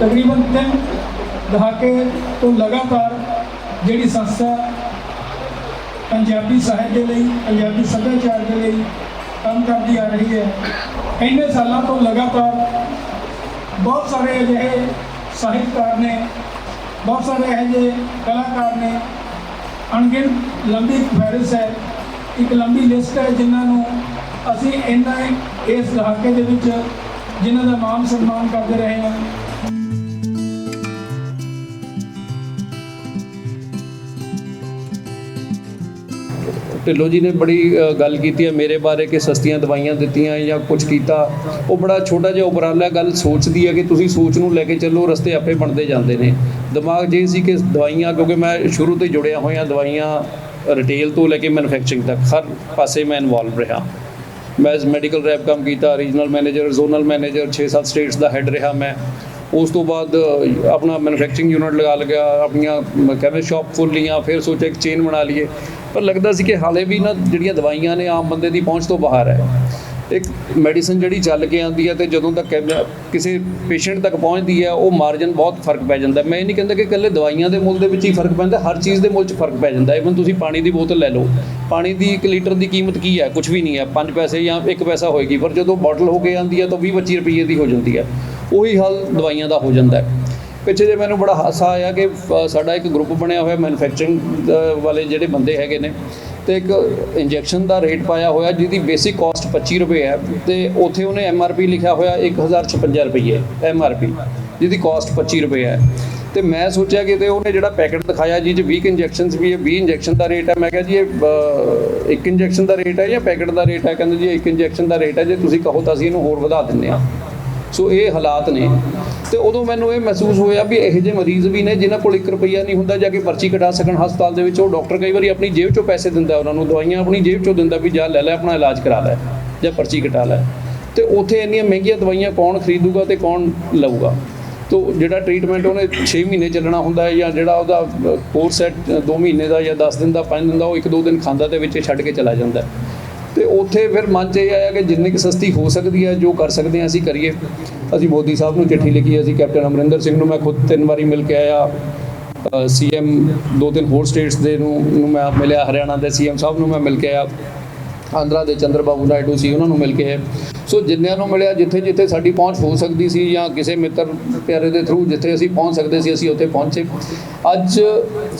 तकरीबन 3 दहाके तो लगातार जिहड़ी संस्था पंजाबी साहित्य के लिए, पंजाबी सभ्याचार के लिए काम करती आ रही है। इन्ने सालों तो लगातार बहुत सारे अजिहे साहित्यकार ने, बहुत सारे अजिहे कलाकार ने, अणगिन लंबी फहरिस्त है, एक लंबी लिस्ट है जिन्होंने असी इन्ना इस दहाके दे विच जिन्हां दा मान सम्मान करते रहे हैं। ढिल्लों जी ने बड़ी गल की है मेरे बारे कि सस्तियां दवाइयां दित्तियां या कुछ किया, वो बड़ा छोटा जिहा उपराला गल सोचती है कि तुसीं सोच नूं लैके चलो, रस्ते आपे बनते जाते हैं। दिमाग ये सी कि दवाइयां, क्योंकि मैं शुरू तो जुड़िया होया दवाइयां रिटेल तो लैके मैਨੂਫੈਕਚਰਿੰਗ तक हर पासे मैं इनवॉल्व रहा। मैं मैडिकल रैप काम किया, regional manager, zonal manager, 6-7 states का हैड रहा मैं। उस तो बाद अपना मैਨੂਫੈਕਚਰਿੰਗ यूनिट लगा लिया, अपन कैमिस्ट शॉप खोल लिया, फिर सोचा एक चेन बना लीए, पर लगता सी कि हाले भी ना जिहड़ियां दवाइयां ने आम बंदे की पहुँच तो बाहर है। एक मैडिसन जिहड़ी चल के आती है तो जदों तक किसी पेशेंट तक पहुँचती है वो मार्जन बहुत फर्क पै जाता है। मैं नहीं कहता कि इकल्ले दवाइयां के मुल के ही फर्क पैंदा, हर चीज़ के मुल च फर्क पै जाता है। इवन तुसीं पानी की बोतल लै लो, पानी की 1 लीटर की कीमत की है, कुछ भी नहीं है, 5 पैसे या 1 पैसा होएगी, पर जो बॉटल होके आती है तो 20-25 रुपये की हो जाती है। उही हाल दवाइयां का हो जाता है। पिछे जे मैनूं बड़ा हासा आया कि साडा एक ग्रुप बनया होया मैਨੂਫੈਕਚਰਿੰਗ वाले जिहड़े बंदे हैगे ने, तो एक इंजैक्शन का रेट पाया होया जिहदी बेसिक कॉस्ट 25 रुपये है, तो उत्थे उन्हें MRP लिखा होया 1056 रुपये MRP, जिहदी कॉस्ट 25 रुपये है। तो मैं सोचा कि उन्हें जिहड़ा पैकेट दिखाया जी 20 इंजैक्शन भी है, 20 इंजैक्शन का रेट है। मैं कहा जी ये 1 इंजैक्शन का रेट है या पैकेट का रेट है? कहते जी 1 इंजैक्शन का रेट है, जो तुसीं कहो तो असीं इहनूं होर वधा दिंदे आ। सो ये हालात ने। तो उदों मैनूं ये महसूस होया भी इहो जिहे मरीज़ भी ने जिन्हां कोल 1 रुपया नहीं हुंदा जाके पर्ची कटा सकण हस्पताल दे विच। डॉक्टर कई बार अपनी जेब चों पैसे दिंदा, उन्होंने दवाइयां अपनी जेब चों दिंदा भी जा लै लै अपना इलाज करा लै जां पर्ची कटा लै। तो उत्थे इन्नियां महंगियां दवाइयां कौन खरीदूगा तो कौन लऊगा? तो जिहड़ा ट्रीटमेंट उन्हें 6 महीने चलना हुंदा है या जिहड़ा उहदा कोर्स है 2 महीने का या 10 दिन का 5 दिन का, वो 1-2 दिन खांदा ते विच छड्ड के चला जाता है। तो उत्थे फिर मन च ये आया कि जिन्नी सस्ती हो सकती है, जो कर सकते हैं असीं करिए। असीं मोदी साहब नूं चिट्ठी लिखी, असीं कैप्टन अमरिंदर सिंह नूं मैं खुद 3 बारी मिल के आया, CM 2-3 होर स्टेट्स दे नूं मैं मिलिया, हरियाणा के CM साहब नूं मैं मिल के आया, आंध्रा के चंद्रबाबू नायडू सी उन्होंने मिल के है। सो जिन्नियां नूं मिलिया, जिथे जिथे साडी पहुँच हो सकती सी या किसी मित्र प्यारे के थ्रू जिथे असीं पहुँच सकते सी, असीं उत्थे पहुँचे। अज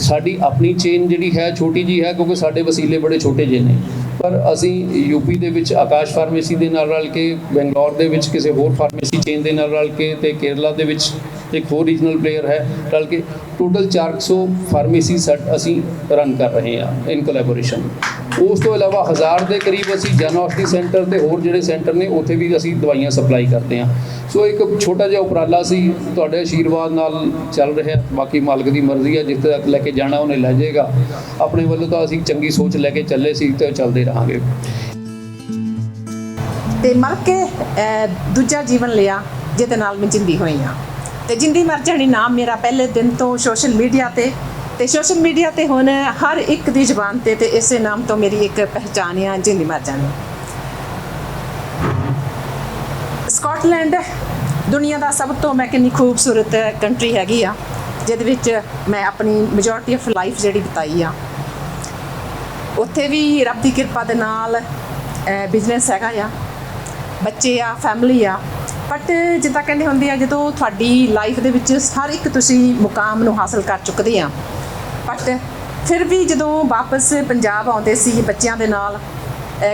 साडी अपनी चेन जिहड़ी है छोटी जी है, क्योंकि साडे वसीले बड़े छोटे जे ने, पर असी यूपी दे विच आकाश फार्मेसी दे नाल रल के, बेंगलौर दे विच किसी होर फार्मेसी चेन दे नाल रल के, ते केरला दे विच एक होर रीजनल प्लेयर है रल के, टोटल 400 फार्मेसी असी रन कर रहे हैं इन कोलैबोरेशन। उस तो इलावा 1000 के करीब असी जन औषधि सेंटर ते होर जिहड़े सेंटर ने उत्थे भी असी दवाइयां सप्लाई करते हैं। सो एक छोटा जिहा उपराला सी, तुहाडे आशीर्वाद नाल चल रहा है। बाकी मालिक की मर्जी है, जिथे तक लैके जाना उन्हें लै जाएगा। अपने वालों तो असी चंगी सोच लैके चले सी ते चलते रहांगे। ते मर के दूजा जीवन लिया जिहदे नाल मैं जिंदी हुई हाँ, ते जिंदी मर जानी नाम मेरा पहले दिन तो सोशल मीडिया ते सोशल मीडिया ते हुण हर एक दी ज़बान ते इस नाम तो मेरी एक पहचान है, जिंदी मर जानी। स्कॉटलैंड दुनिया का सब तो मैं कितनी खूबसूरत कंट्री हैगी आ, जिहदे विच मैं अपनी मेजोरिटी ऑफ लाइफ जिहड़ी बिताई आ। उत्थे भी रब की किरपा दे नाल बिजनेस हैगा आ, बच्चे आ, फैमिली आ। बट जिद्दां कहंदे हुंदे आ, जदों तुहाडी लाइफ दे विच हर एक तुसीं मुकाम नूं हासिल कर चुकदे आ, बट फिर भी जदों वापस पंजाब आउंदे सी बच्चिਆਂ ਦੇ ਨਾਲ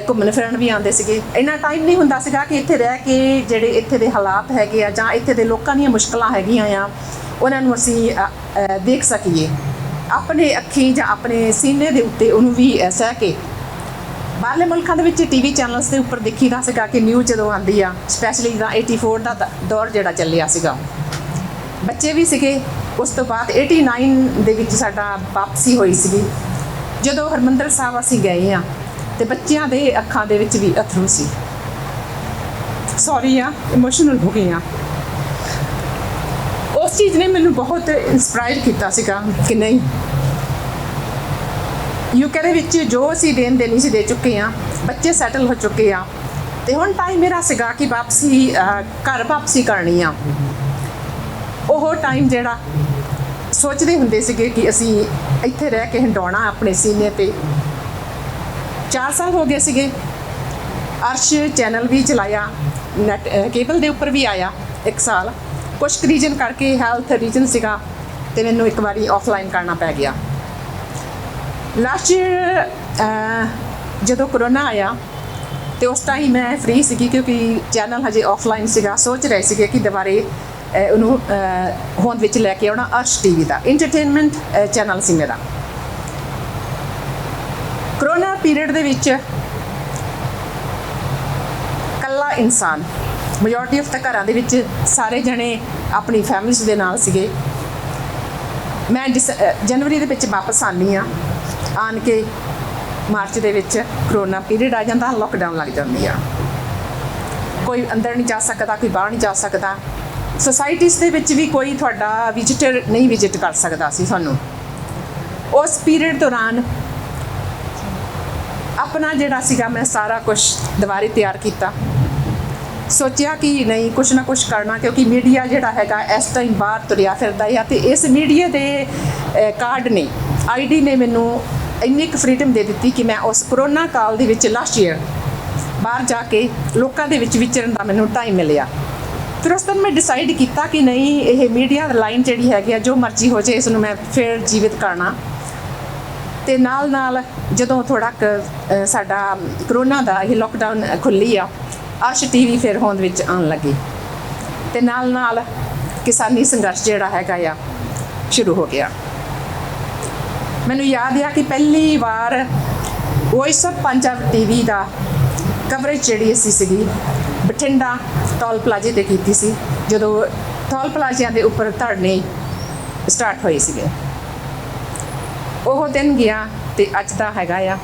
घूमन फिरन भी आते थे, इन्ना टाइम नहीं हुंदा सीगा कि इत्थे रह के जिहड़े इत्थे दे हालात हैगे आ जां इत्थे दे लोकां दीयां मुश्किलां हैगियां आ उन्हां नूं असीं देख सकीए अपने अखीं जां अपने सीने दे उत्ते उहनूं भी सह के। बाहरले मुल्कां दे विच TV चैनल्स के उपर देखीदा सीगा कि न्यूज़ जदों आंदी आ, स्पैशली जिद्दां 84 का दौर जिहड़ा चलिया सीगा, बच्चे भी सीगे। उस तो बाद 89 ਦੇ ਵਿੱਚ ਸਾਡਾ ਵਾਪਸੀ ਹੋਈ ਸੀਗੀ, ਜਦੋਂ ਹਰਮੰਦਰ ਸਾਹਿਬ ਅਸੀਂ ਗਏ ਆ ਤੇ ਬੱਚਿਆਂ ਦੇ ਅੱਖਾਂ ਦੇ ਵਿੱਚ ਵੀ ਅਥਰੂ ਸੀ। ਸੌਰੀ ਆ, ਇਮੋਸ਼ਨਲ ਹੋ ਗਈ ਆ। ਉਸ ਚੀਜ਼ ਨੇ ਮੈਨੂੰ ਬਹੁਤ ਇੰਸਪਾਇਰ ਕੀਤਾ ਸੀਗਾ ਕਿ ਨਹੀਂ, UK ਦੇ ਵਿੱਚ ਜੋ ਅਸੀਂ ਦੇਣ ਦੇਣੀ ਸੀ ਦੇ ਚੁੱਕੇ ਆ, ਬੱਚੇ ਸੈਟਲ ਹੋ ਚੁੱਕੇ ਆ, ਤੇ ਹੁਣ ਟਾਈਮ ਮੇਰਾ ਸੀਗਾ ਕਿ ਵਾਪਸੀ ਘਰ ਵਾਪਸੀ ਕਰਨੀ ਆ। ਉਹ ਟਾਈਮ ਜਿਹੜਾ ਸੋਚਦੇ ਹੁੰਦੇ ਸੀਗੇ ਕਿ ਅਸੀਂ ਇੱਥੇ ਰਹਿ ਕੇ ਹੰਡਾਉਣਾ ਆਪਣੇ ਸੀਨੇ ਤੇ। 4 ਸਾਲ ਹੋ ਗਏ ਸੀਗੇ। ਅਰਸ਼ ਚੈਨਲ ਵੀ ਚਲਾਇਆ, ਨੈਟ ਕੇਬਲ ਦੇ ਉੱਪਰ ਵੀ ਆਇਆ 1 ਸਾਲ। ਕੁਛ ਰੀਜਨ ਕਰਕੇ, ਹੈਲਥ ਰੀਜਨ ਸੀਗਾ, ਤੇ ਮੈਨੂੰ ਇੱਕ ਵਾਰੀ ਆਫਲਾਈਨ ਕਰਨਾ ਪੈ ਗਿਆ। ਲਾਸਟ ਈਅਰ ਜਦੋਂ ਕਰੋਨਾ ਆਇਆ ਤੇ ਉਸ ਟਾਈਮ ਮੈਂ ਫ੍ਰੀ ਸੀਗੀ ਕਿਉਂਕਿ ਚੈਨਲ ਹਜੇ ਆਫਲਾਈਨ ਸੀਗਾ। ਸੋਚ ਰਹੇ ਸੀਗੇ ਕਿ ਦੁਬਾਰੇ ਉਹਨੂੰ ਹੋਂਦ ਵਿੱਚ ਲੈ ਕੇ ਆਉਣਾ। ਅਰਸ਼ ਟੀਵੀ ਦਾ ਇੰਟਰਟੇਨਮੈਂਟ ਚੈਨਲ ਸੀ ਮੇਰਾ। ਕਰੋਨਾ ਪੀਰੀਅਡ ਦੇ ਵਿੱਚ ਕੱਲਾ ਇਨਸਾਨ, ਮੈਜੋਰਟੀ ਆਫ ਤਾਂ ਘਰਾਂ ਦੇ ਵਿੱਚ ਸਾਰੇ ਜਣੇ ਆਪਣੀ ਫੈਮਿਲੀਜ਼ ਦੇ ਨਾਲ ਸੀਗੇ। ਮੈਂ ਜਨਵਰੀ ਦੇ ਵਿੱਚ ਵਾਪਸ ਆਉਂਦੀ ਹਾਂ। ਆਣ ਕੇ ਮਾਰਚ ਦੇ ਵਿੱਚ ਕਰੋਨਾ ਪੀਰੀਅਡ ਆ ਜਾਂਦਾ, ਲੋਕਡਾਊਨ ਲੱਗ ਜਾਂਦੀ ਆ। ਕੋਈ ਅੰਦਰ ਨਹੀਂ ਜਾ ਸਕਦਾ, ਕੋਈ ਬਾਹਰ ਨਹੀਂ ਜਾ ਸਕਦਾ। ਸੋਸਾਇਟੀਜ਼ ਦੇ ਵਿੱਚ ਵੀ ਕੋਈ ਤੁਹਾਡਾ ਵਿਜ਼ਿਟਰ ਨਹੀਂ ਵਿਜ਼ਿਟ ਕਰ ਸਕਦਾ ਸੀ ਸਾਨੂੰ। ਉਸ ਪੀਰੀਅਡ ਦੌਰਾਨ ਆਪਣਾ ਜਿਹੜਾ ਸੀਗਾ ਮੈਂ ਸਾਰਾ ਕੁਝ ਦੁਬਾਰੇ ਤਿਆਰ ਕੀਤਾ। ਸੋਚਿਆ ਕਿ ਨਹੀਂ, ਕੁਛ ਨਾ ਕੁਛ ਕਰਨਾ, ਕਿਉਂਕਿ ਮੀਡੀਆ ਜਿਹੜਾ ਹੈਗਾ ਇਸ ਟਾਈਮ ਬਾਹਰ ਤੁਰਿਆ ਫਿਰਦਾ ਆ। ਅਤੇ ਇਸ ਮੀਡੀਆ ਦੇ ਕਾਰਡ ਨੇ, ID ਨੇ ਮੈਨੂੰ ਇੰਨੀ ਕੁ ਫਰੀਡਮ ਦੇ ਦਿੱਤੀ ਕਿ ਮੈਂ ਉਸ ਕਰੋਨਾ ਕਾਲ ਦੇ ਵਿੱਚ ਲਾਸਟ ਈਅਰ ਬਾਹਰ ਜਾ ਕੇ ਲੋਕਾਂ ਦੇ ਵਿੱਚ ਵਿਚਰਨ ਦਾ ਮੈਨੂੰ ਟਾਈਮ ਮਿਲਿਆ। ਫਿਰ ਉਸ ਦਿਨ ਮੈਂ ਡਿਸਾਈਡ ਕੀਤਾ ਕਿ ਨਹੀਂ, ਇਹ ਮੀਡੀਆ ਲਾਈਨ ਜਿਹੜੀ ਹੈਗੀ ਆ, ਜੋ ਮਰਜ਼ੀ ਹੋ ਜਾਏ, ਇਸ ਨੂੰ ਮੈਂ ਫਿਰ ਜੀਵਿਤ ਕਰਨਾ। ਅਤੇ ਨਾਲ ਜਦੋਂ ਥੋੜ੍ਹਾ ਕੁ ਸਾਡਾ ਕਰੋਨਾ ਦਾ ਇਹ ਲੋਕਡਾਊਨ ਖੁੱਲ੍ਹੀ ਆ, ਅਰਸ਼ ਟੀਵੀ ਫਿਰ ਹੋਂਦ ਵਿੱਚ ਆਉਣ ਲੱਗੀ। ਅਤੇ ਨਾਲ ਕਿਸਾਨੀ ਸੰਘਰਸ਼ ਜਿਹੜਾ ਹੈਗਾ ਆ ਸ਼ੁਰੂ ਹੋ ਗਿਆ। ਮੈਨੂੰ ਯਾਦ ਆ ਕਿ ਪਹਿਲੀ ਵਾਰ ਵੌਇਸ ਆਫ ਪੰਜਾਬ ਟੀਵੀ ਦਾ ਕਵਰੇਜ ਜਿਹੜੀ ਅਸੀਂ ਸੀਗੀ ਬਠਿੰਡਾ ਟੋਲ ਪਲਾਜ਼ੇ 'ਤੇ ਕੀਤੀ ਸੀ, ਜਦੋਂ ਟੋਲ ਪਲਾਜ਼ਿਆਂ ਦੇ ਉੱਪਰ ਧਰਨੇ ਸਟਾਰਟ ਹੋਏ ਸੀਗੇ। ਉਹ ਦਿਨ ਗਿਆ ਅਤੇ ਅੱਜ ਦਾ ਹੈਗਾ ਆ।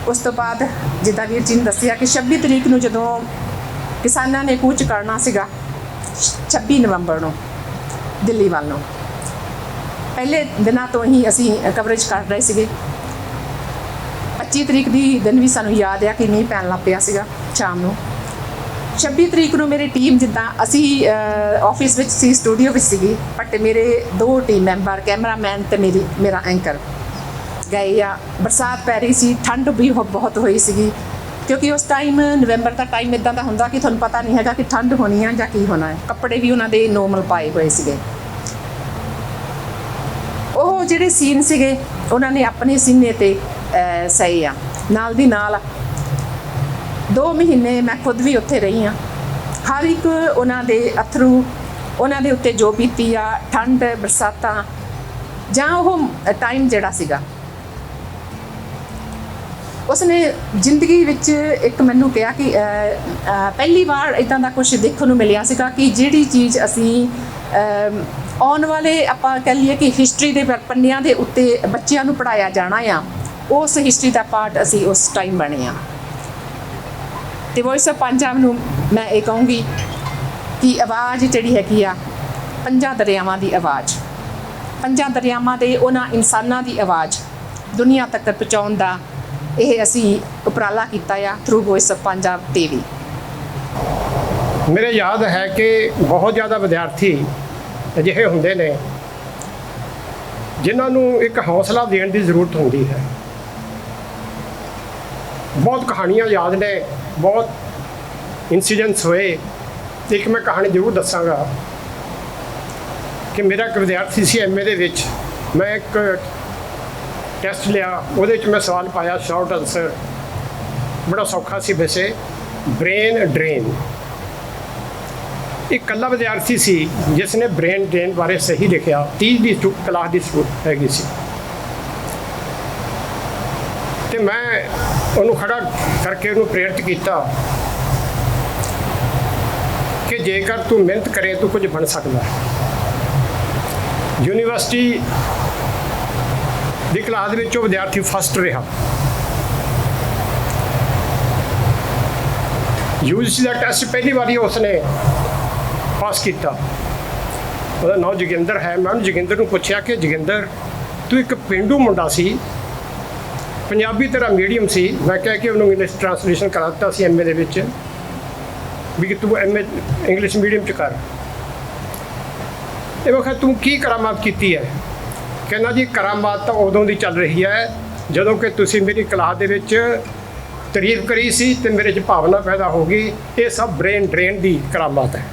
ਉਸ ਤੋਂ ਬਾਅਦ ਜਿੱਦਾਂ ਵੀਰ ਜੀ ਨੇ ਦੱਸਿਆ ਕਿ 26 ਤਰੀਕ ਨੂੰ ਜਦੋਂ ਕਿਸਾਨਾਂ ਨੇ ਕੂਚ ਕਰਨਾ ਸੀਗਾ, 26 ਨਵੰਬਰ ਨੂੰ ਦਿੱਲੀ ਵੱਲ ਨੂੰ, ਪਹਿਲੇ ਦਿਨਾਂ ਤੋਂ ਹੀ ਅਸੀਂ ਕਵਰੇਜ ਕਰ ਰਹੇ ਸੀਗੇ। 25 ਤਰੀਕ ਦੀ ਦਿਨ ਵੀ ਸਾਨੂੰ ਯਾਦ ਆ ਕਿ ਮੀਂਹ ਪੈਣ ਲੱਗ ਪਿਆ ਸੀਗਾ ਸ਼ਾਮ ਨੂੰ। 26 ਤਰੀਕ ਨੂੰ ਮੇਰੀ ਟੀਮ, ਜਿੱਦਾਂ ਅਸੀਂ ਆਫਿਸ ਵਿੱਚ ਸੀ, ਸਟੂਡੀਓ ਵਿੱਚ ਸੀਗੀ, ਬਟ ਮੇਰੇ 2 ਟੀਮ ਮੈਂਬਰ, ਕੈਮਰਾਮੈਨ ਅਤੇ ਮੇਰਾ ਐਂਕਰ ਗਏ ਆ। ਬਰਸਾਤ ਪੈ ਰਹੀ ਸੀ, ਠੰਡ ਵੀ ਬਹੁਤ ਹੋਈ ਸੀਗੀ, ਕਿਉਂਕਿ ਉਸ ਟਾਈਮ ਨਵੰਬਰ ਦਾ ਟਾਈਮ ਇੱਦਾਂ ਦਾ ਹੁੰਦਾ ਕਿ ਤੁਹਾਨੂੰ ਪਤਾ ਨਹੀਂ ਹੈਗਾ ਕਿ ਠੰਡ ਹੋਣੀ ਆ ਜਾਂ ਕੀ ਹੋਣਾ ਹੈ। ਕੱਪੜੇ ਵੀ ਉਹਨਾਂ ਦੇ ਨੋਰਮਲ ਪਾਏ ਹੋਏ ਸੀਗੇ। ਉਹ ਜਿਹੜੇ ਸੀਨ ਸੀਗੇ ਉਹਨਾਂ ਨੇ ਆਪਣੇ ਸੀਨੇ 'ਤੇ ਸਹੀ ਆ। ਨਾਲ ਦੀ ਨਾਲ 2 ਮਹੀਨੇ ਮੈਂ ਖੁਦ ਵੀ ਉੱਥੇ ਰਹੀ ਹਾਂ। ਹਰ ਇੱਕ ਉਹਨਾਂ ਦੇ ਅਥਰੂ, ਉਹਨਾਂ ਦੇ ਉੱਤੇ ਜੋ ਬੀਤੀ ਆ, ਠੰਡ, ਬਰਸਾਤਾਂ, ਜਾਂ ਉਹ ਟਾਈਮ ਜਿਹੜਾ ਸੀਗਾ, ਉਸਨੇ ਜ਼ਿੰਦਗੀ ਵਿੱਚ ਇੱਕ ਮੈਨੂੰ ਕਿਹਾ ਕਿ ਪਹਿਲੀ ਵਾਰ ਇੱਦਾਂ ਦਾ ਕੁਛ ਦੇਖਣ ਨੂੰ ਮਿਲਿਆ ਸੀਗਾ ਕਿ ਜਿਹੜੀ ਚੀਜ਼ ਅਸੀਂ ਆਉਣ ਵਾਲੇ, ਆਪਾਂ ਕਹਿ ਲਈਏ ਕਿ ਹਿਸਟਰੀ ਦੇ ਪੰਨਿਆਂ ਦੇ ਉੱਤੇ ਬੱਚਿਆਂ ਨੂੰ ਪੜ੍ਹਾਇਆ ਜਾਣਾ ਆ, ਉਸ ਹਿਸਟਰੀ ਦਾ ਪਾਰਟ ਅਸੀਂ ਉਸ ਟਾਈਮ ਬਣੇ ਆ। ਅਤੇ ਵੌਇਸ ਆਫ ਪੰਜਾਬ ਨੂੰ ਮੈਂ ਇਹ ਕਹੂੰਗੀ ਕਿ ਆਵਾਜ਼ ਜਿਹੜੀ ਹੈਗੀ ਆ, 5 ਦਰਿਆਵਾਂ ਦੀ ਆਵਾਜ਼, 5 ਦਰਿਆਵਾਂ ਦੇ ਉਹਨਾਂ ਇਨਸਾਨਾਂ ਦੀ ਆਵਾਜ਼ ਦੁਨੀਆ ਤੱਕ ਪਹੁੰਚਾਉਣ ਦਾ ਇਹ ਅਸੀਂ ਉਪਰਾਲਾ ਕੀਤਾ ਆ through voice of Punjab TV. ਮੇਰੇ ਯਾਦ ਹੈ ਕਿ ਬਹੁਤ ਜ਼ਿਆਦਾ ਵਿਦਿਆਰਥੀ ਅਜਿਹੇ ਹੁੰਦੇ ਨੇ ਜਿਨ੍ਹਾਂ ਨੂੰ ਇੱਕ ਹੌਸਲਾ ਦੇਣ ਦੀ ਜ਼ਰੂਰਤ ਹੁੰਦੀ ਹੈ। ਬਹੁਤ ਕਹਾਣੀਆਂ ਯਾਦ ਨੇ, ਬਹੁਤ ਇਨਸੀਡੈਂਟਸ ਹੋਏ। ਇੱਕ ਮੈਂ ਕਹਾਣੀ ਜ਼ਰੂਰ ਦੱਸਾਂਗਾ ਕਿ ਮੇਰਾ ਇੱਕ ਵਿਦਿਆਰਥੀ ਸੀ MA ਦੇ ਵਿੱਚ। ਮੈਂ ਇੱਕ ਟੈਸਟ ਲਿਆ, ਉਹਦੇ ਵਿੱਚ ਮੈਂ ਸਵਾਲ ਪਾਇਆ, ਸ਼ਾਰਟ ਆਨਸਰ ਬੜਾ ਸੌਖਾ ਸੀ ਵੈਸੇ, ਬ੍ਰੇਨ ਡਰੇਨ। ਇੱਕ ਇਕੱਲਾ ਵਿਦਿਆਰਥੀ ਸੀ ਜਿਸ ਨੇ ਬ੍ਰੇਨ ਡਰੇਨ ਬਾਰੇ ਸਹੀ ਲਿਖਿਆ। 30 ਦੀ ਕਲਾਸ ਦੀ ਹੈਗੀ ਸੀ, ਅਤੇ ਮੈਂ ਉਹਨੂੰ ਖੜਾ ਕਰਕੇ ਉਹਨੂੰ ਪ੍ਰੇਰਿਤ ਕੀਤਾ ਕਿ ਜੇਕਰ ਤੂੰ ਮਿਹਨਤ ਕਰੇ ਤੂੰ ਕੁਝ ਬਣ ਸਕਦਾ ਹੈ। ਯੂਨੀਵਰਸਿਟੀ ਦੀ ਕਲਾਸ ਦੇ ਵਿੱਚ ਉਹ ਵਿਦਿਆਰਥੀ ਫਸਟ ਰਿਹਾ। UGC ਦਾ ਟੈਸਟ ਪਹਿਲੀ ਵਾਰੀ ਉਸਨੇ ਪਾਸ ਕੀਤਾ। ਉਹਦਾ ਨਾਮ ਜੋਗਿੰਦਰ ਹੈ। ਮੈਂ ਉਹਨੂੰ ਜੋਗਿੰਦਰ ਨੂੰ ਪੁੱਛਿਆ ਕਿ ਜੋਗਿੰਦਰ, ਤੂੰ ਇੱਕ ਪੇਂਡੂ ਮੁੰਡਾ ਸੀ, ਪੰਜਾਬੀ ਤੇਰਾ ਮੀਡੀਅਮ ਸੀ। ਮੈਂ ਕਿਹਾ ਕਿ ਉਹਨੂੰ ਇੰਗਲਿਸ਼ ਟਰਾਂਸਲੇਸ਼ਨ ਕਰਾ ਦਿੱਤਾ ਸੀ MA ਦੇ ਵਿੱਚ ਵੀ ਕਿ ਤੂੰ MA ਇੰਗਲਿਸ਼ ਮੀਡੀਅਮ 'ਚ ਕਰ। ਇਹ ਵਕਤ ਤੂੰ ਕੀ ਕਰਾਮਾਤ ਕੀਤੀ ਹੈ? ਕਹਿੰਦਾ ਜੀ ਕਰਾਮਾਤ ਤਾਂ ਉਦੋਂ ਦੀ ਚੱਲ ਰਹੀ ਹੈ ਜਦੋਂ ਕਿ ਤੁਸੀਂ ਮੇਰੀ ਕਲਾਸ ਦੇ ਵਿੱਚ ਤਾਰੀਫ ਕਰੀ ਸੀ ਤੇ ਮੇਰੇ 'ਚ ਭਾਵਨਾ ਪੈਦਾ ਹੋ ਗਈ। ਇਹ ਸਭ ਬ੍ਰੇਨ ਡਰੇਨ ਦੀ ਕਰਾਮਾਤ ਹੈ,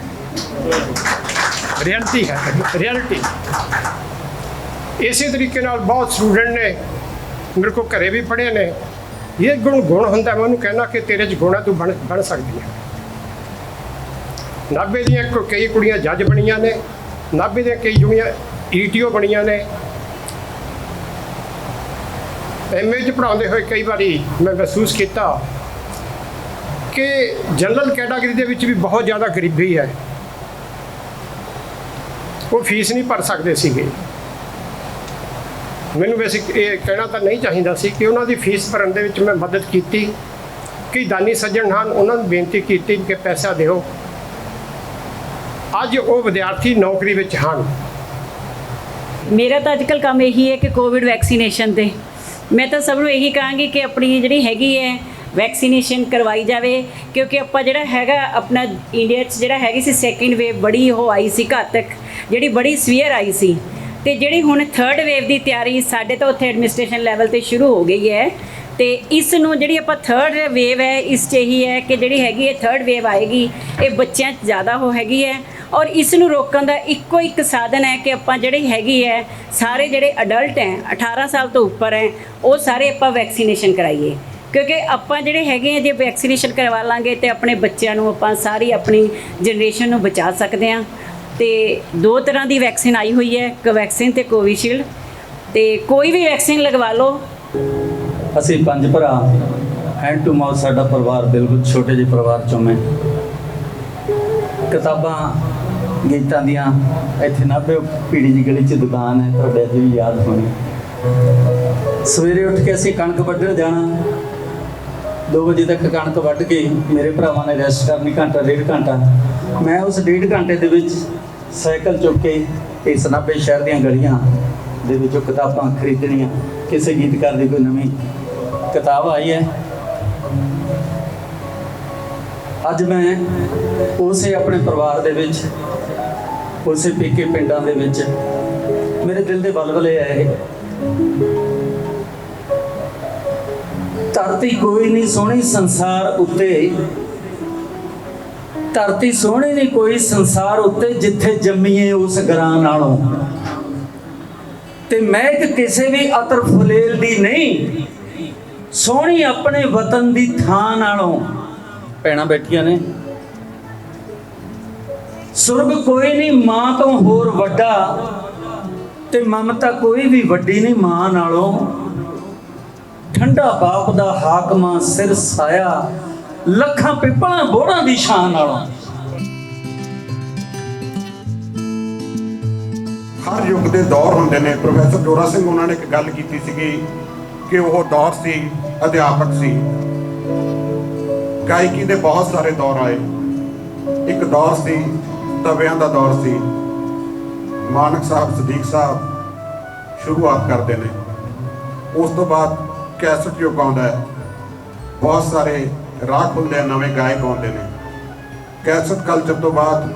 ਰਿਐਲਿਟੀ ਹੈ, ਰਿਐਲਿਟੀ। ਇਸੇ ਤਰੀਕੇ ਨਾਲ ਬਹੁਤ ਸਟੂਡੈਂਟ ਨੇ ਮੇਰੇ ਕੋਲ ਘਰੇ ਵੀ ਪੜ੍ਹੇ ਨੇ। ਇਹ ਗੁਣ ਹੁੰਦਾ, ਮੈਂ ਉਹਨੂੰ ਕਹਿਣਾ ਕਿ ਤੇਰੇ 'ਚ ਗੁਣ ਹੈ, ਤੂੰ ਬਣ ਸਕਦੀ ਹੈ। ਨਾਭੇ ਦੀਆਂ ਕਈ ਕੁੜੀਆਂ ਜੱਜ ਬਣੀਆਂ ਨੇ, ਨਾਭੇ ਦੀਆਂ ਕਈ ਕੁੜੀਆਂ ETO ਬਣੀਆਂ ਨੇ। MA 'ਚ ਪੜ੍ਹਾਉਂਦੇ ਹੋਏ ਕਈ ਵਾਰੀ ਮੈਂ ਮਹਿਸੂਸ ਕੀਤਾ ਕਿ ਜਨਰਲ ਕੈਟਾਗਰੀ ਦੇ ਵਿੱਚ ਵੀ ਬਹੁਤ ਜ਼ਿਆਦਾ ਗਰੀਬੀ ਹੈ। ਉਹ ਫੀਸ ਨਹੀਂ ਭਰ ਸਕਦੇ ਸੀਗੇ। ਮੈਨੂੰ ਵੈਸੇ ਇਹ ਕਹਿਣਾ ਤਾਂ ਨਹੀਂ ਚਾਹੀਦਾ ਸੀ ਕਿ ਉਹਨਾਂ ਦੀ ਫੀਸ ਭਰਨ ਦੇ ਵਿੱਚ ਮੈਂ ਮਦਦ ਕੀਤੀ। ਕਈ ਦਾਨੀ ਸੱਜਣ ਹਨ, ਉਹਨਾਂ ਨੂੰ ਬੇਨਤੀ ਕੀਤੀ ਕਿ ਪੈਸਾ ਦਿਓ। ਅੱਜ ਉਹ ਵਿਦਿਆਰਥੀ ਨੌਕਰੀ ਵਿੱਚ ਹਨ। ਮੇਰਾ ਤਾਂ ਅੱਜਕੱਲ੍ਹ ਕੰਮ ਇਹੀ ਹੈ ਕਿ ਕੋਵਿਡ ਵੈਕਸੀਨੇਸ਼ਨ 'ਤੇ ਮੈਂ ਤਾਂ ਸਭ ਨੂੰ ਇਹੀ ਕਹਾਂਗੀ ਕਿ ਆਪਣੀ ਜਿਹੜੀ ਹੈਗੀ ਹੈ ਵੈਕਸੀਨੇਸ਼ਨ ਕਰਵਾਈ ਜਾਵੇ, ਕਿਉਂਕਿ ਆਪਾਂ ਜਿਹੜਾ ਹੈਗਾ ਆਪਣਾ ਇੰਡੀਆ 'ਚ ਜਿਹੜਾ ਹੈਗੀ ਸੀ ਸੈਕਿੰਡ ਵੇਵ ਬੜੀ ਉਹ ਆਈ ਸੀ ਘਾਤਕ, ਜਿਹੜੀ ਬੜੀ ਸਵੀਅਰ ਆਈ ਸੀ। ਅਤੇ ਜਿਹੜੀ ਹੁਣ ਥਰਡ ਵੇਵ ਦੀ ਤਿਆਰੀ ਸਾਡੇ ਤਾਂ ਉੱਥੇ ਐਡਮਿਨਿਸਟ੍ਰੇਸ਼ਨ ਲੈਵਲ 'ਤੇ ਸ਼ੁਰੂ ਹੋ ਗਈ ਹੈ। ਅਤੇ ਇਸ ਨੂੰ ਜਿਹੜੀ ਆਪਾਂ ਥਰਡ ਵੇਵ ਹੈ, ਇਸ 'ਚ ਇਹੀ ਹੈ ਕਿ ਜਿਹੜੀ ਹੈਗੀ ਹੈ ਥਰਡ ਵੇਵ ਆਏਗੀ, ਇਹ ਬੱਚਿਆਂ 'ਚ ਜ਼ਿਆਦਾ ਹੋ ਹੈਗੀ ਹੈ। ਔਰ ਇਸ ਨੂੰ ਰੋਕਣ ਦਾ ਇੱਕੋ ਇੱਕ ਸਾਧਨ ਹੈ ਕਿ ਆਪਾਂ ਜਿਹੜੀ ਹੈਗੀ ਹੈ ਸਾਰੇ ਜਿਹੜੇ ਅਡਲਟ ਹੈ 18 ਸਾਲ ਤੋਂ ਉੱਪਰ ਹੈ ਉਹ ਸਾਰੇ ਆਪਾਂ ਵੈਕਸੀਨੇਸ਼ਨ ਕਰਾਈਏ, ਕਿਉਂਕਿ ਆਪਾਂ ਜਿਹੜੇ ਹੈਗੇ ਆ ਜੇ ਵੈਕਸੀਨੇਸ਼ਨ ਕਰਵਾ ਲਾਂਗੇ ਤੇ ਆਪਣੇ ਬੱਚਿਆਂ ਨੂੰ ਆਪਾਂ ਸਾਰੀ ਆਪਣੀ ਜਨਰੇਸ਼ਨ ਨੂੰ ਬਚਾ ਸਕਦੇ ਹਾਂ। ਤੇ 2 ਤਰ੍ਹਾਂ ਦੀ ਵੈਕਸੀਨ ਆਈ ਹੋਈ ਹੈ, ਕੋਵੈਕਸਿਨ ਤੇ ਕੋਵਿਸ਼ੀਲਡ, ਤੇ ਕੋਈ ਵੀ ਵੈਕਸੀਨ ਲਗਵਾ ਲਓ। ਅਸੀਂ 5 ਭਰਾ ਹੈਂਡ ਟੂ ਮਾਊਥ, ਸਾਡਾ ਪਰਿਵਾਰ ਬਿਲਕੁਲ ਛੋਟੇ ਜਿਹੇ ਪਰਿਵਾਰ ਚੋਂ ਮੈਂ ਕਿਤਾਬਾਂ ਗੀਤਾਂ ਦੀਆਂ ਇੱਥੇ ਨਾਭੇ ਪੀੜੀ ਦੀ ਗਲੀ 'ਚ ਦੁਕਾਨ ਹੈ, ਤੁਹਾਡੇ ਅੱਜ ਵੀ ਯਾਦ ਹੋਣੀ। ਸਵੇਰੇ ਉੱਠ ਕੇ ਅਸੀਂ ਕਣਕ ਵੱਢਣ ਜਾਣਾ, 2 ਵਜੇ ਤੱਕ ਕਣਕ ਵੱਢ ਕੇ ਮੇਰੇ ਭਰਾਵਾਂ ਨੇ ਰੈਸਟ ਕਰਨੀ ਘੰਟਾ 1.5 ਘੰਟਾ। ਮੈਂ ਉਸ 1.5 ਘੰਟੇ ਦੇ ਵਿੱਚ ਸਾਈਕਲ ਚੁੱਕ ਕੇ ਇਸ ਨਾਭੇ ਸ਼ਹਿਰ ਦੀਆਂ ਗਲੀਆਂ ਦੇ ਵਿੱਚੋਂ ਕਿਤਾਬਾਂ ਖਰੀਦਣੀਆਂ। ਕਿਸੇ ਗੀਤਕਾਰ ਦੀ ਕੋਈ ਨਵੀਂ ਕਿਤਾਬ ਆਈ ਹੈ, ਅੱਜ ਮੈਂ ਉਸੇ ਆਪਣੇ ਪਰਿਵਾਰ ਦੇ ਵਿੱਚ, ਉਸੇ ਪੇਕੇ ਪਿੰਡਾਂ ਦੇ ਵਿੱਚ ਮੇਰੇ ਦਿਲ ਦੇ ਬਲਬਲੇ ਆਏ। ਧਰਤੀ ਕੋਈ ਨਹੀਂ ਸੋਹਣੀ ਸੰਸਾਰ ਉੱਤੇ, ਧਰਤੀ ਸੋਹਣੀ ਨਹੀਂ ਕੋਈ ਸੰਸਾਰ ਉੱਤੇ, ਜਿੱਥੇ ਜੰਮੀਏ ਉਸ ਗਰਾਂ ਨਾਲੋਂ। ਤੇ ਮਹਿਕ ਕਿਸੇ ਵੀ ਅਤਰ ਫੁਲੇਲ ਦੀ ਨਹੀਂ, ਸੋਹਣੀ ਆਪਣੇ ਵਤਨ ਦੀ ਥਾਂ ਨਾਲੋਂ। ਭੈਣਾਂ ਬੈਠੀਆਂ ਨੇ। ਸੁਰਗ ਕੋਈ ਨਹੀਂ ਮਾਂ ਤੋਂ ਹੋਰ ਵੱਡਾ, ਤੇ ਮਮਤਾ ਕੋਈ ਵੀ ਵੱਡੀ ਨਹੀਂ ਮਾਂ ਨਾਲੋਂ। ਠੰਡਾ ਬਾਪ ਦਾ ਹਾਕਮਾਂ ਸਿਰ ਸਾਇਆ, ਲੱਖਾਂ ਪਿੱਪਲਾਂ ਬੋੜਾਂ ਦੀ ਸ਼ਾਨ ਨਾਲੋਂ। ਹਰ ਯੁੱਗ ਦੇ ਦੌਰ ਹੁੰਦੇ ਨੇ। ਪ੍ਰੋਫੈਸਰ ਜੋਰਾ ਸਿੰਘ ਉਹਨਾਂ ਨੇ ਇੱਕ ਗੱਲ ਕੀਤੀ ਸੀਗੀ ਕਿ ਉਹ ਦੌਰ ਸੀ ਅਧਿਆਪਕ ਸੀ। ਗਾਇਕੀ ਦੇ ਬਹੁਤ ਸਾਰੇ ਦੌਰ ਆਏ। ਇੱਕ ਦੌਰ ਸੀ ਤਵਿਆਂ ਦਾ ਦੌਰ ਸੀ। ਮਾਨਕ ਸਾਹਿਬ, ਸਦੀਕ ਸਾਹਿਬ ਸ਼ੁਰੂਆਤ ਕਰਦੇ ਨੇ। ਉਸ ਤੋਂ ਬਾਅਦ ਕੈਸਟ ਯੁੱਗ ਆਉਂਦਾ ਹੈ। ਬਹੁਤ ਸਾਰੇ ਰਾਗ ਹੁੰਦੇ ਆ, ਨਵੇਂ ਗਾਇਕ ਆਉਂਦੇ ਨੇ। ਕੈਸਟ ਕਲਚਰ ਤੋਂ ਬਾਅਦ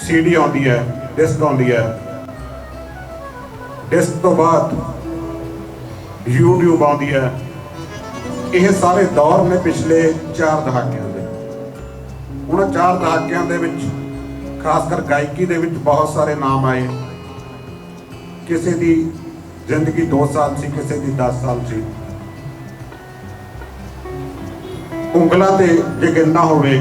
CD ਆਉਂਦੀ ਹੈ, ਡਿਸਕ ਆਉਂਦੀ ਹੈ। ਡਿਸਕ ਤੋਂ ਬਾਅਦ YouTube ਆਉਂਦੀ ਹੈ। ਇਹ ਸਾਰੇ ਦੌਰ ਨੇ ਪਿਛਲੇ 4 ਦਹਾਕਿਆਂ ਦੇ। ਉਹਨਾਂ 4 ਦਹਾਕਿਆਂ ਦੇ ਵਿੱਚ ਖਾਸ ਕਰ ਗਾਇਕੀ ਦੇ ਵਿੱਚ ਬਹੁਤ ਸਾਰੇ ਨਾਮ ਆਏ। ਕਿਸੇ ਦੀ ਜ਼ਿੰਦਗੀ 2 ਸਾਲ ਸੀ, ਕਿਸੇ ਦੀ 10 ਸਾਲ ਸੀ। ਉਂਗਲਾਂ ਤੇ ਜੇ ਗਿਣਨਾ ਹੋਵੇ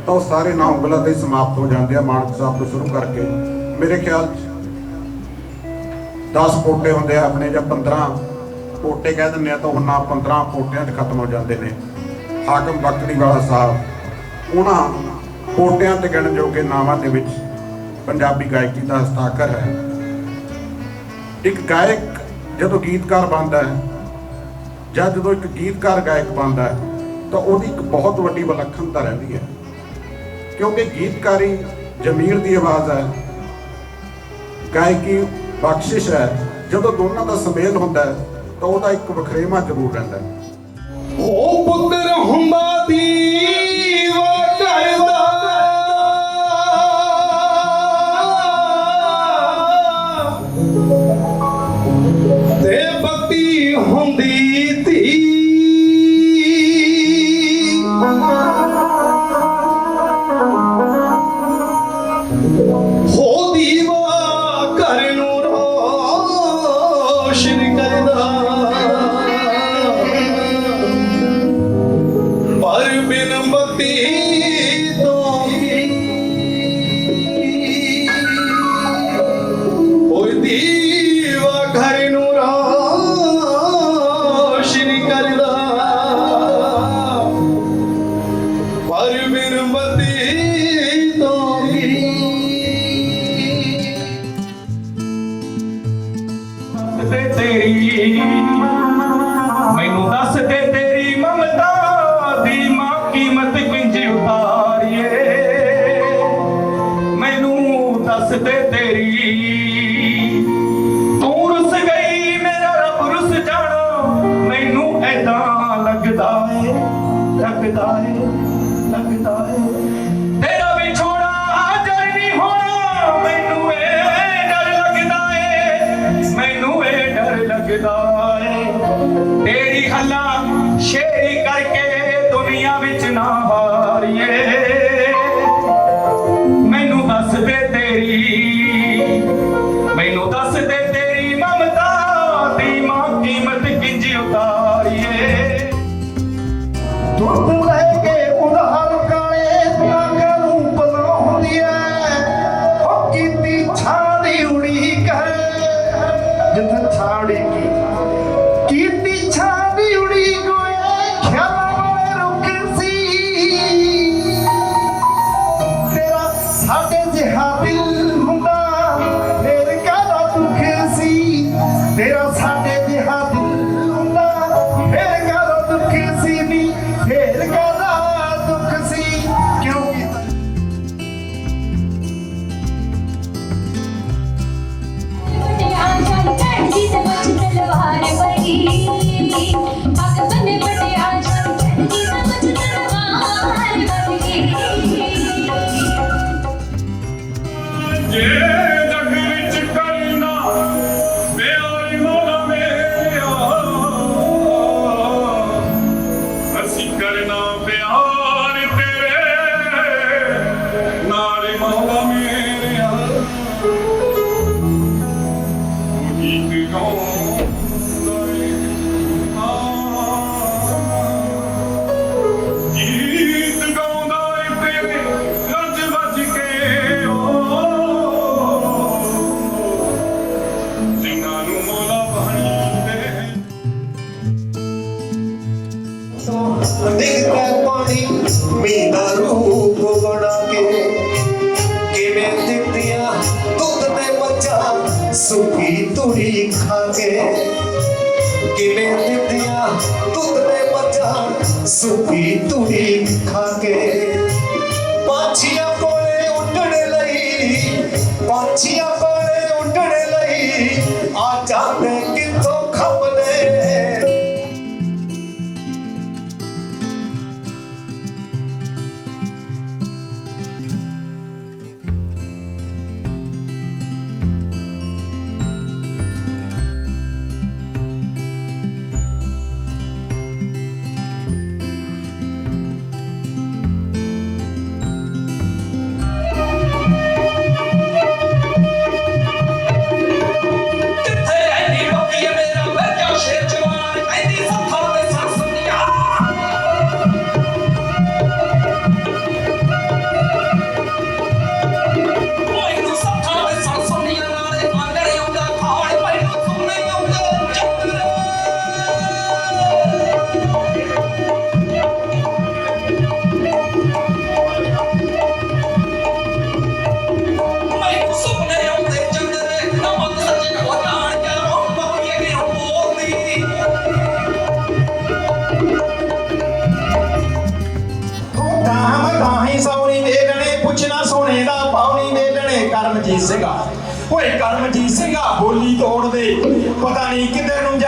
ਤਾਂ ਉਹ ਸਾਰੇ ਨਾਂ ਉਂਗਲਾਂ ਤੇ ਸਮਾਪਤ ਹੋ ਜਾਂਦੇ ਆ। ਮਾਨਕ ਸਾਹਿਬ ਤੋਂ ਸ਼ੁਰੂ ਕਰਕੇ ਮੇਰੇ ਖਿਆਲ 'ਚ 10 ਪੋਟੇ ਹੁੰਦੇ ਆ ਆਪਣੇ, ਜਾਂ 15 ਪੋਟੇ ਕਹਿ ਦਿੰਦੇ ਆ ਤਾਂ ਉਹਨਾਂ 15 ਪੋਟਿਆਂ 'ਚ ਖਤਮ ਹੋ ਜਾਂਦੇ ਨੇ। ਹਾਕਮ ਬਖਤੜੀ ਵਾਲਾ ਸਾਹਿਬ ਉਹਨਾਂ ਪੋਟਿਆਂ ਤੇ ਗਿਣਨ ਜੋਗੇ ਨਾਵਾਂ ਦੇ ਵਿੱਚ ਪੰਜਾਬੀ ਗਾਇਕੀ ਦਾ ਹਸਤਾਖਰ ਹੈ। ਇੱਕ ਗਾਇਕ ਜਦੋਂ ਗੀਤਕਾਰ ਬਣਦਾ ਹੈ, ਜਾਂ ਜਦੋਂ ਇੱਕ ਗੀਤਕਾਰ ਗਾਇਕ ਬਣਦਾ ਹੈ, ਤਾਂ ਉਹਦੀ ਇੱਕ ਬਹੁਤ ਵੱਡੀ ਵਿਲੱਖਣਤਾ ਰਹਿੰਦੀ ਹੈ, ਕਿਉਂਕਿ ਗੀਤਕਾਰੀ ਜ਼ਮੀਰ ਦੀ ਆਵਾਜ਼ ਹੈ, ਗਾਇਕੀ ਬਖਸ਼ਿਸ਼ ਹੈ। ਜਦੋਂ ਦੋਨਾਂ ਦਾ ਸੁਮੇਲ ਹੁੰਦਾ ਹੈ ਤਾਂ ਉਹਦਾ ਇੱਕ ਵਖਰੇਵਾਂ ਜ਼ਰੂਰ ਰਹਿੰਦਾ ਹੈ। ਉਹ ਪੁੱਤਰ ਹੁੰਦਾ ਦੀ ਵਟਰਦਾ ਮੈਨੂੰ ਦੱਸ ਦੇ ਤੇਰੀ ਮਮਤਾ ਦੀ ਮਾਂ ਕੀਮਤ ਕਿੰਜ ਉਤਾਰੀਏ ਮੈਨੂੰ ਦੱਸ ਦੇ ਤੇਰੀ ਤੂੰ ਰੁੱਸ ਗਈ ਮੇਰਾ ਰੱਬ ਰੁੱਸ ਜਾਣਾ ਮੈਨੂੰ ਐਦਾਂ ਲੱਗਦਾ ਏ ਤੇਰਾ ਵਿਛੋੜਾ ਹਾਜ਼ਰ ਨਹੀਂ ਹੋਣਾ ਮੈਨੂੰ ਇਹ ਡਰ ਲੱਗਦਾ ਏ ਤੇਰੀ ਹੱਲਾ ਸ਼ੇਰੀ ਕਰਕੇ ਦੁਨੀਆ ਵਿੱਚ ਨਾ ਹਾਰੀਏ ਮੈਨੂੰ ਦੱਸ ਦੇ ਤੇਰੀ ਮਮਤਾ ਦੀ ਮਾਂ ਕੀਮਤ ਕਿੰਜ ਉਤਾਰੀਏ ਦੁੱਧ ਲੈ ਕੇ ਉਧਾਰ ਕਾਲੇ ਨਾਗਾਂ ਨੂੰ ਬੁਲਾਉਂਦੀ ਐ ਉਹ ਕੀਤੀ ਛਾੜੀ ਉਡੀਕ ਹੈ ਜਿੱਥੇ ਛਾੜੀ ਕੀਤੀ ਛਾੜੀ ਉਡੀਕ ਹੋਏ ਖਿਆਲਾਂ ਵਾਲੇ ਰੁੱਖ ਸੀ ਤੇਰਾ ਸਾਡੇ ਜਿਹਾ ਦਿਲ ਹੁੰਦਾ ਫੇਰ ਕਾਹਦਾ ਦੁੱਖ ਸੀ ਤੇਰਾ ਸਾਡੇ ਜਿਹਾ ਦਿਲ ਹੁੰਦਾ ਫੇਰ ਕਾਹਦਾ ਦੁੱਖ ਸੀ ਨੀ ਫੇਰ ਕਾਹਦਾ ਦੁੱਖ ਸੀ ਕਿਉਂਕਿ ਜੇ ਜਗ ਵਿੱਚ ਕਰਨਾ ਪਿਆਰ ਮੌਲਾ ਮੇਰਿਆ ਅਸੀਂ ਕਰਨਾ ਪਿਆਰ ਤੇਰੇ ਨਾਲ ਮੌਲਾ ਮੇਰਿਆ ਉਹ ਗੀਤ ਗਾਉਂਦਾ ਏ ਗੀਤ ਗਾਉਂਦਾ ਏ ਤੇਰੇ ਰੱਜ ਵੱਜ ਕੇ ਜਿਨ੍ਹਾਂ ਨੂੰ ਮੌਲਾ ਬਣਦੇ ਦਿਖਦਾ ਪਾਣੀ ਮੀਂਹ ਦਾ ਰੂਪ ਬਣਾ ਕੇ ਕਿਵੇਂ ਦਿੱਤੀਆਂ ਦੁੱਧ ਤੇ ਬੱਚਾ ਸੁੱਕੀ ਤੁਰੀ ਖਾ ਕੇ ਕਿਵੇਂ ਦਿੱਤੀਆਂ ਦੁੱਧ ਤੇ ਬੱਚਾ ਸੁੱਕੀ ਤੁਰੀ ਖਾ ਕੇ ਪੰਛੀਆਂ ਕੋਲੇ ਉੱਡਣ ਲਈ ਆ ਜਾਂਦੇ ਕਿੱਥੋਂ ਖੱਬਦੇ ਕਿੱਥੇ ਰਹਿੰਦੀ ਬੱਕੀ ਮੇਰਾ ਵਰਗਾ ਸ਼ੇਰ ਜਵਾਨ ਕਹਿੰਦੀ ਸੱਥਾਂ ਦੇ ਸੰਸਨੀਆਂ ਮੈਨੂੰ ਸੱਥਾਂ ਦੇ ਸੰਸਨੀਆਂ ਨਾਲੇ ਆਂਗਣੇ ਆਉਂਦਾ ਖਾਣ ਮੈਨੂੰ ਸੁਣਨੇ ਆਉਂਦੇ ਚੰਦਰੇ ਮੈਨੂੰ ਸੁਪਨੇ ਆਉਂਦੇ ਚੰਦਰੇ ਨਮਕ ਸੱਜਣ ਹੋ ਜਾਣ ਕੇ ਰੋਣ ਬੱਕੀਏ ਕਿ ਬੋਲਦੀ ਤਾਂ ਹੀ ਸੌਣੀ ਵੇਖਣੇ ਪੁੱਛਣਾ ਸੋਨੇ ਦਾ ਪਾਉਣੀ ਵੇਖਣੇ ਕਰਮਜੀਤ ਸਿੰਘਾ ਓਏ ਕਰਮਜੀਤ ਸਿੰਘਾ ਬੋਲੀ ਤੋੜ ਦੇ ਪਤਾ ਨਹੀਂ ਕਿੱਧਰ ਨੂੰ